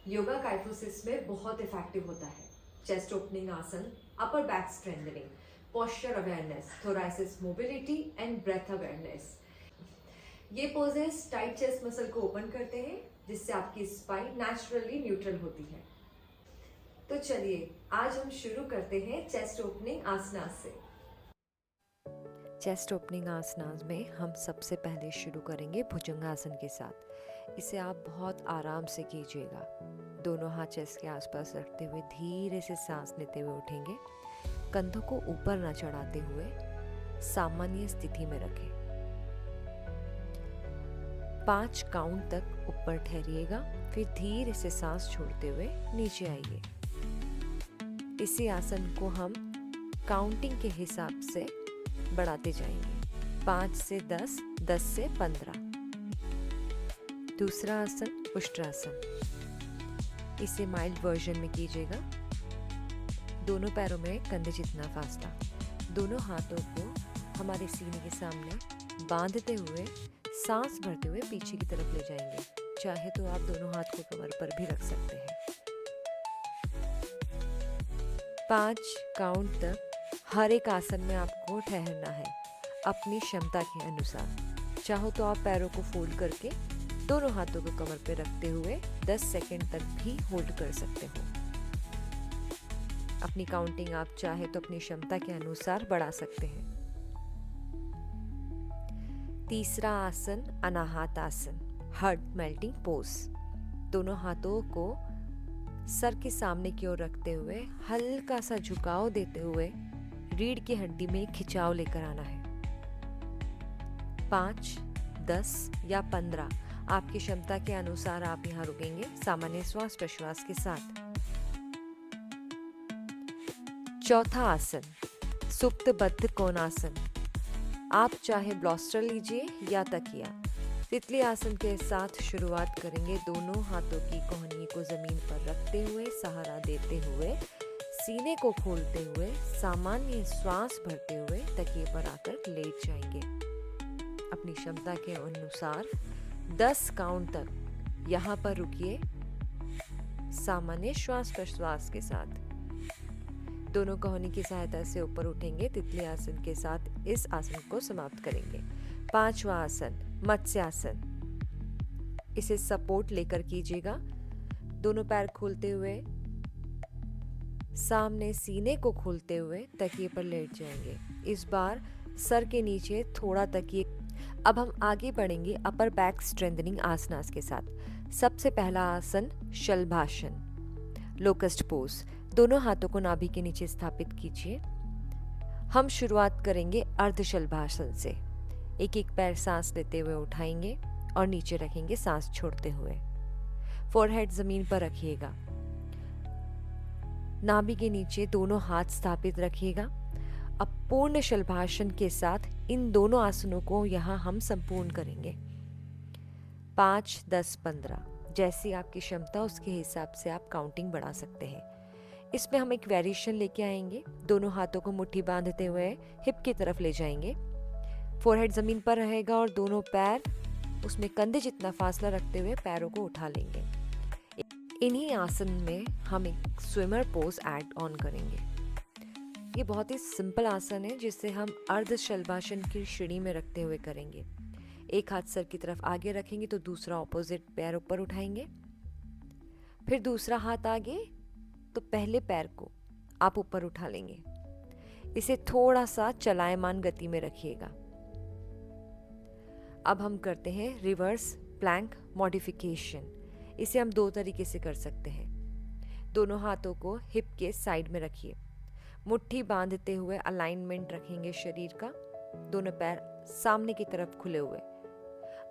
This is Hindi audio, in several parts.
योगा काइफोसिस में बहुत इफेक्टिव होता है। Chest opening asana, upper back strengthening, posture awareness, thoracic mobility and breath awareness. ये पोजेस टाइट चेस्ट मसल को ओपन करते हैं, जिससे आपकी स्पाइन नेचुरली न्यूट्रल होती है। तो चलिए आज हम शुरू करते हैं चेस्ट ओपनिंग आसना से। चेस्ट ओपनिंग आसनास में हम सबसे पहले शुरू करेंगे भुजंगासन के साथ। इसे आप बहुत आराम से कीजिएगा। दोनों हाथ चेस्ट के आसपास रखते हुए धीरे से सांस लेते हुए उठेंगे। कंधों को ऊपर न चढ़ाते हुए सामान्य स्थिति में रखें। 5 काउंट तक ऊपर ठहरिएगा, फिर धीरे से सांस छोड़ते हुए नीचे आइए। इसी आसन को हम काउंटिंग के हिसाब से बढ़ाते जाएंगे। 5 से 10, 10 से 15। दूसरा आसन उष्ट्रासन। इसे माइल्ड वर्जन में कीजिएगा। दोनों पैरों में कंधे जितना फासला। दोनों हाथों को हमारे सीने के सामने बांधते हुए सांस भरते हुए पीछे की तरफ ले जाएंगे। चाहे तो आप दोनों हाथ को कमर पर भी रख सकते हैं। 5 काउंट तक हर एक आसन में आपको ठहरना है अपनी क्षमता के अनुसार। चाहो तो आप पैरों को फोल्ड करके दोनों हाथों को कमर पे रखते हुए 10 सेकंड तक भी होल्ड कर सकते हो। अपनी काउंटिंग आप चाहे तो अपनी क्षमता के अनुसार बढ़ा सकते हैं। तीसरा आसन अनाहत आसन, हार्ट मेल्टिंग पोज। दोनों हाथों को सर के सामने की ओर रखते हुए हल्का सा झुकाव देते हुए रीढ़ की हड्डी में खिंचाव लेकर आना है। 5, 10 या 15 आपकी क्षमता के अनुसार आप यहाँ रुकेंगे सामान्य श्वास प्रश्वास के साथ। चौथा आसन सुप्तबद्ध कोणासन। आप चाहे ब्लॉस्टर लीजिए या तकिया। तितली आसन के साथ शुरुआत करेंगे। दोनों हाथों की कोहनी को जमीन पर रखते हुए सहारा देते हुए सीने को खोलते हुए सामान्य श्वास भरते हुए तकिए पर आकर लेट जाएंगे। अपनी क्षमता के अनुसार 10 काउंट तक यहाँ पर रुकिए सामान्य श्वास प्रश्वास के साथ। दोनों कोहनी की सहायता से ऊपर उठेंगे। तितली आसन के साथ इस आसन को समाप्त करेंगे। 5वां आसन मत्स्यासन। इसे सपोर्ट लेकर कीजिएगा। दोनों पैर खोलते हुए सामने सीने को खोलते हुए तकिए पर लेट जाएंगे। इस बार सर के नीचे थोड़ा तकिए। अब हम आगे बढ़ेंगे अपर बैक स्ट्रेंथनिंग आसनास के साथ। सबसे पहला आसन शलभासन, लोकस्ट पोज। दोनों हाथों को नाभि के नीचे स्थापित कीजिए। हम शुरुआत करेंगे अर्धशलभासन से। एक एक पैर सांस लेते हुए उठाएंगे और नीचे रखेंगे सांस छोड़ते हुए। फोरहेड जमीन पर रखिएगा। नाभि के नीचे दोनों हाथ स्थापित रखिएगा। अब पूर्ण शलभासन के साथ इन दोनों आसनों को यहाँ हम संपूर्ण करेंगे। 5, 10, 15 जैसी आपकी क्षमता उसके हिसाब से आप काउंटिंग बढ़ा सकते हैं। इसमें हम एक वेरिएशन लेके आएंगे। दोनों हाथों को मुट्ठी बांधते हुए हिप की तरफ ले जाएंगे। फोरहेड जमीन पर रहेगा और दोनों पैर उसमें कंधे जितना फासला रखते हुए पैरों को उठा लेंगे। इन्हीं आसन में हम एक स्विमर पोज ऐड ऑन करेंगे। ये बहुत ही सिंपल आसन है जिसे हम अर्ध शलभासन की श्रेणी में रखते हुए करेंगे। एक हाथ सर की तरफ आगे रखेंगे तो दूसरा ऑपोजिट पैर ऊपर उठाएंगे। फिर दूसरा हाथ आगे तो पहले पैर को आप ऊपर उठा लेंगे। इसे थोड़ा सा चलायमान गति में रखिएगा। अब हम करते हैं रिवर्स प्लैंक मॉडिफिकेशन। इसे हम 2 तरीके से कर सकते हैं। दोनों हाथों को हिप के साइड में रखिए। मुट्ठी बांधते हुए अलाइनमेंट रखेंगे शरीर का। दोनों पैर सामने की तरफ खुले हुए।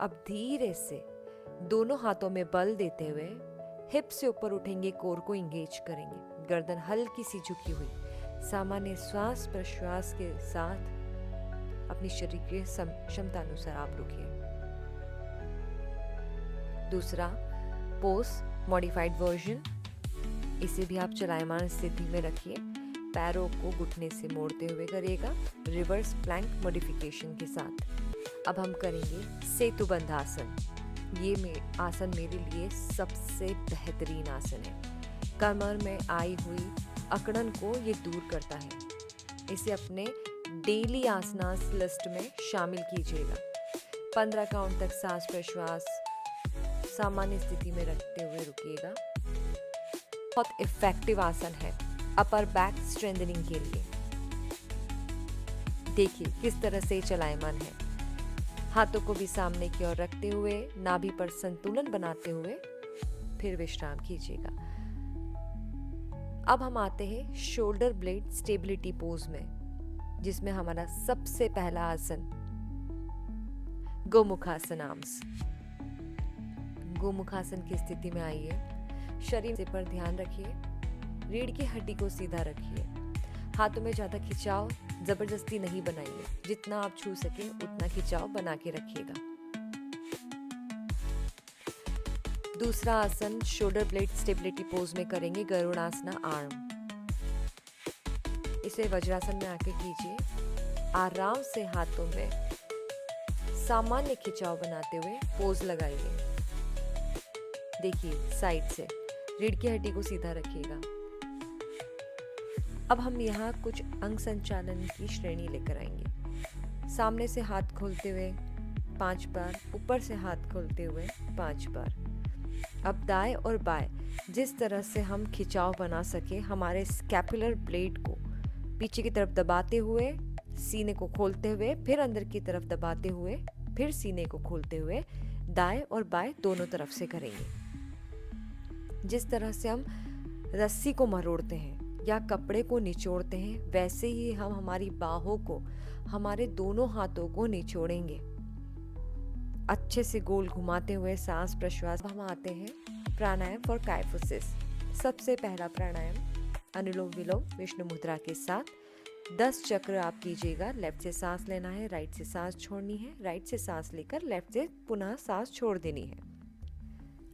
अब धीरे से दोनों हाथों में बल देते हुए हिप से ऊपर उठेंगे, कोर को इंगेज करेंगे। गर्दन हल्की सी झुकी हुई। सामान्य श्वास प्रश्वास के साथ अपनी शरीर के क्षमता अनुसार आप रुकिए। दूसरा पोज मॉडिफाइड वर्जन। इसे भी आप चलायमान स्थिति में रखिए। पैरों को घुटने से मोड़ते हुए करिएगा रिवर्स प्लैंक मॉडिफिकेशन के साथ। अब हम करेंगे सेतुबंध आसन। आसन मेरे लिए सबसे बेहतरीन आसन है। कमर में आई हुई अकड़न को ये दूर करता है। इसे अपने डेली आसनास लिस्ट में शामिल कीजिएगा। 15 काउंट तक सांस प्रश्वास सामान्य स्थिति में रखते हुए रुकिएगा। बहुत इफेक्टिव आसन है अपर बैक स्ट्रेंथनिंग के लिए। देखिए किस तरह से चलायमान है। हाथों को भी सामने की ओर रखते हुए नाभि पर संतुलन बनाते हुए फिर विश्राम कीजिएगा। अब हम आते हैं शोल्डर ब्लेड स्टेबिलिटी पोज में, जिसमें हमारा सबसे पहला आसन गोमुखासन आर्म्स। गोमुखासन की स्थिति में आइए। शरीर पर ध्यान रखिए। रीढ़ की हड्डी को सीधा रखिए। हाथों में ज्यादा खिंचाव जबरदस्ती नहीं बनाइए। जितना आप छू सके उतना खिंचाव बना के रखिएगा। दूसरा आसन शोल्डर ब्लेड स्टेबिलिटी पोज में करेंगे गरुड़ासना आर्म। इसे वज्रासन में आके कीजिए। आराम से हाथों में सामान्य खिंचाव बनाते हुए पोज लगाइए। देखिए साइड से रीढ़ की हड्डी को सीधा रखिएगा। अब हम यहाँ कुछ अंग संचालन की श्रेणी लेकर आएंगे। सामने से हाथ खोलते हुए 5 बार, ऊपर से हाथ खोलते हुए 5 बार। अब दाएं और बाएं जिस तरह से हम खिंचाव बना सके, हमारे स्कैपुलर ब्लेड को पीछे की तरफ दबाते हुए, सीने को खोलते हुए, फिर अंदर की तरफ दबाते हुए, फिर सीने को खोलते हुए दाएं और बाएं दोनों तरफ से करेंगे। जिस तरह से हम रस्सी को मरोड़ते हैं या कपड़े को निचोड़ते हैं, वैसे ही हम हमारी बाहों को, हमारे दोनों हाथों को निचोड़ेंगे। अच्छे से गोल घुमाते हुए सांस प्रश्वास। हम आते हैं प्राणायाम फॉर काइफोसिस। सबसे पहला प्राणायाम अनुलोम विलोम विष्णु मुद्रा के साथ 10 चक्र आप कीजिएगा। लेफ्ट से सांस लेना है, राइट से सांस छोड़नी है, राइट से सांस लेकर लेफ्ट से पुनः सांस छोड़ देनी है।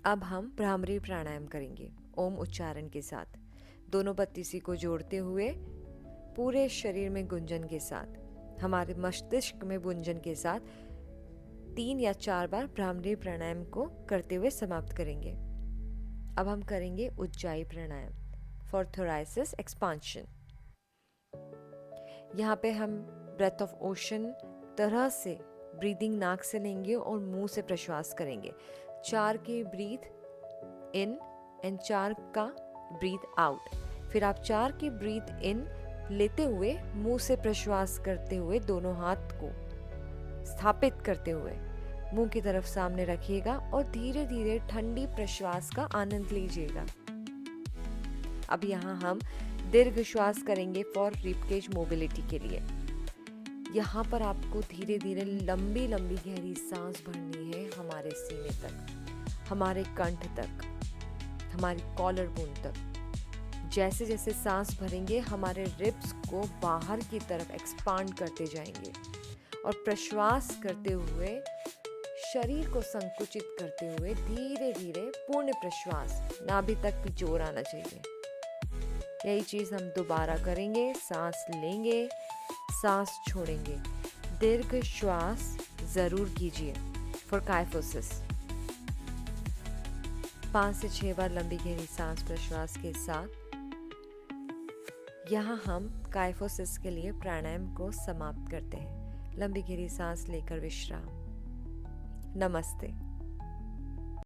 अब हम भ्रामरी प्राणायाम करेंगे ओम उच्चारण के साथ। दोनों बत्तीसी को जोड़ते हुए पूरे शरीर में गुंजन के साथ, हमारे मस्तिष्क में गुंजन के साथ 3 या 4 बार भ्रामरी प्राणायाम को करते हुए समाप्त करेंगे। अब हम करेंगे उज्जाई प्राणायाम फॉर थोराइसिस एक्सपांशन। यहाँ पे हम ब्रेथ ऑफ ओशन तरह से ब्रीदिंग नाक से लेंगे और मुंह से प्रश्वास करेंगे। 4 की ब्रीथ इन एंड 4 का ब्रीथ आउट। फिर आप 4 की ब्रीथ इन लेते हुए मुंह से प्रश्वास करते हुए दोनों हाथ को स्थापित करते हुए मुंह की तरफ सामने रखिएगा और धीरे धीरे ठंडी प्रश्वास का आनंद लीजिएगा। अब यहाँ हम दीर्घ श्वास करेंगे फॉर रिबकेज मोबिलिटी के लिए। यहाँ पर आपको धीरे धीरे लंबी लंबी गहरी सांस भरनी है हमारे सीने तक, हमारे कंठ तक, हमारी कॉलर बोन तक। जैसे जैसे सांस भरेंगे हमारे रिब्स को बाहर की तरफ एक्सपांड करते जाएंगे और प्रश्वास करते हुए शरीर को संकुचित करते हुए धीरे धीरे पूर्ण प्रश्वास, नाभि तक भी जोर आना चाहिए। यही चीज हम दोबारा करेंगे। सांस लेंगे, सांस छोड़ेंगे। दीर्घ श्वास जरूर कीजिए फॉर काइफोसिस। 5 से 6 बार लंबी गहरी सांस प्रश्वास के साथ यहाँ हम काइफोसिस के लिए प्राणायाम को समाप्त करते हैं। लंबी गहरी सांस लेकर विश्राम। नमस्ते।